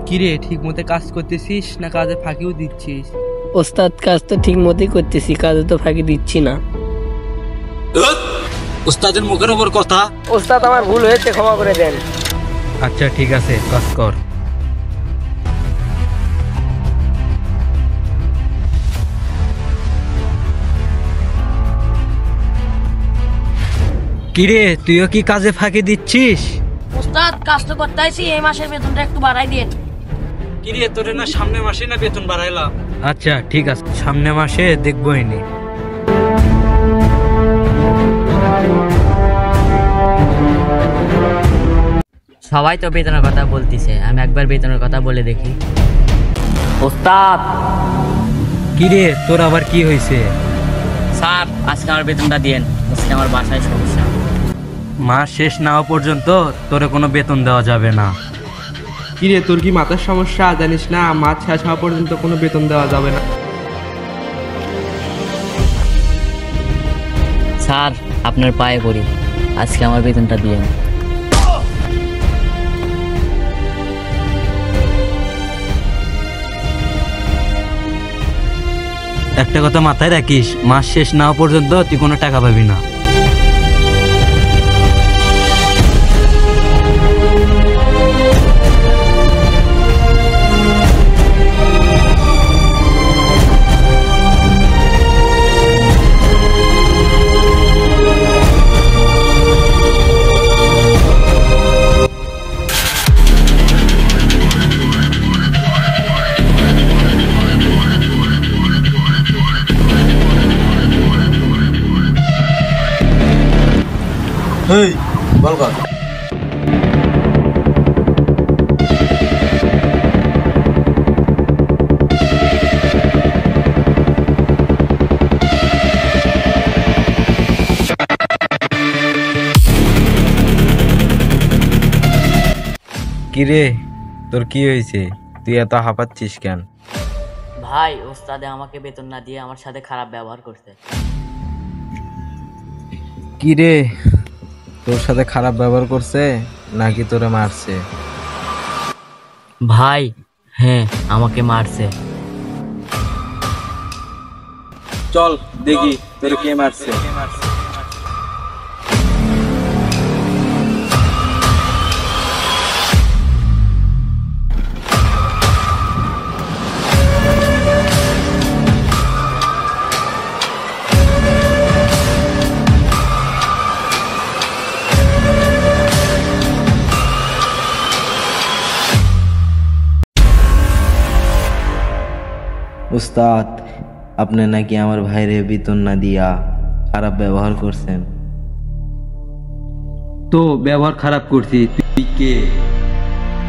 কিরে, ঠিক মতো কাজ করতেছিস না কাজে ফাঁকিও দিচ্ছিস? ওস্তাদ, কাজ তো ঠিক মতোই করতেছি, কাজে তো ফাঁকি দিচ্ছি না। ওস্তাদের মুখের উপর কথা। ওস্তাদ, আমার ভুল হয়েছে, ক্ষমা করে দেন। আচ্ছা ঠিক আছে, কাজ কর। কিরে, তুইও কি কাজে ফাঁকি দিচ্ছিস? ওস্তাদ, কাজ তো করতে আইছি, এই মাসের বেতনটা একটু বাড়াই দেন। কিরে, তোরে না সামনে মাসে না বেতন বাড়াইলাম? আচ্ছা ঠিক আছে, সামনে মাসে দেখবো এনে। সবাই তো বেতনের কথা বলতিছে, আমি একবার বেতনের কথা বলে দেখি। ওস্তাদ! কিরে, তোর আবার কি হয়েছে? স্যার, আজকে আমার বেতনটা দিয়েন, আজকে আমার বাসায় সমস্যা। মাস শেষ না হওয়া পর্যন্ত তোরে কোনো বেতন দেওয়া যাবে না। কিরে, তোর কি মাথার সমস্যা? জানিস না মাছ শেষ হওয়া পর্যন্ত কোনো বেতন দেওয়া যাবে না? স্যার, আপনার পায়ে পড়ি, আজকে আমার বেতনটা দিয়েন। একটা কথা মাথায় রাখিস, মাস শেষ না হওয়া পর্যন্ত তুই কোনো টাকা পাবি না। এই বল কর। কিরে, তোর কি হয়েছে? তুই এত হাঁপাচ্ছিস কেন? ভাই, ওস্তাদে আমাকে বেতন না দিয়ে আমার সাথে খারাপ ব্যবহার করছে। কিরে, তোর সাথে খারাপ ব্যবহার করছে নাকি তোরে মারছে? ভাই, হ্যাঁ, আমাকে মারছে। চল দেখি তোরে কে মারছে। উস্তাদ, আপনি নাকি আমার ভাইরে বেতন না দিয়া খারাপ ব্যবহার করছেন। তো ব্যবহার খারাপ করছি, তুই কে?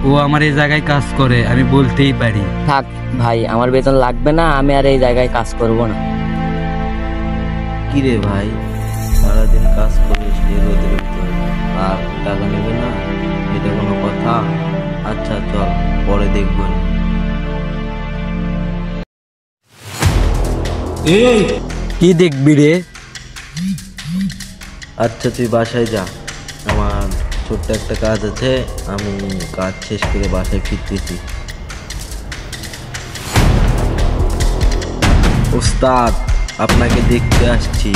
ও আমার এই জায়গায় কাজ করে, আমি বলতেই পারি। থাক ভাই, আমার বেতন লাগবে না, আমি আর এই জায়গায় কাজ করব না। কিরে ভাই, সারাদিন কাজ করিস এই অতিরিক্ত, আর টাকা নেবে না? এটা কোনো কথা? আচ্ছা চল, পরে দেখব। এই কি দেখবি রে? আচ্ছা তুই বাসায় যা, আমার ছোট্ট একটা কাজ আছে, আমি কাজ শেষ করে বাসায় ফিরতেছি। উস্তাদ, আপনাকে দেখতে আসছি।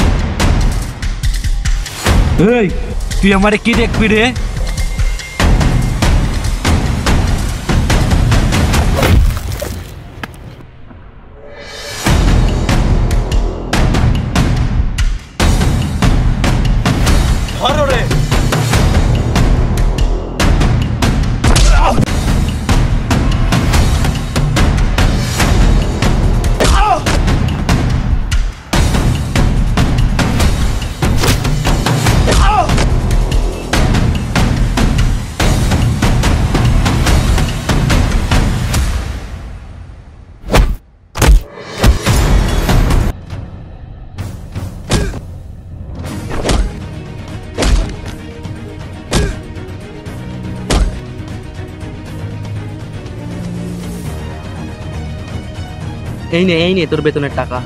এই, তুই আমারে কি দেখবি রে? এই নে তোর বেতনের টাকা।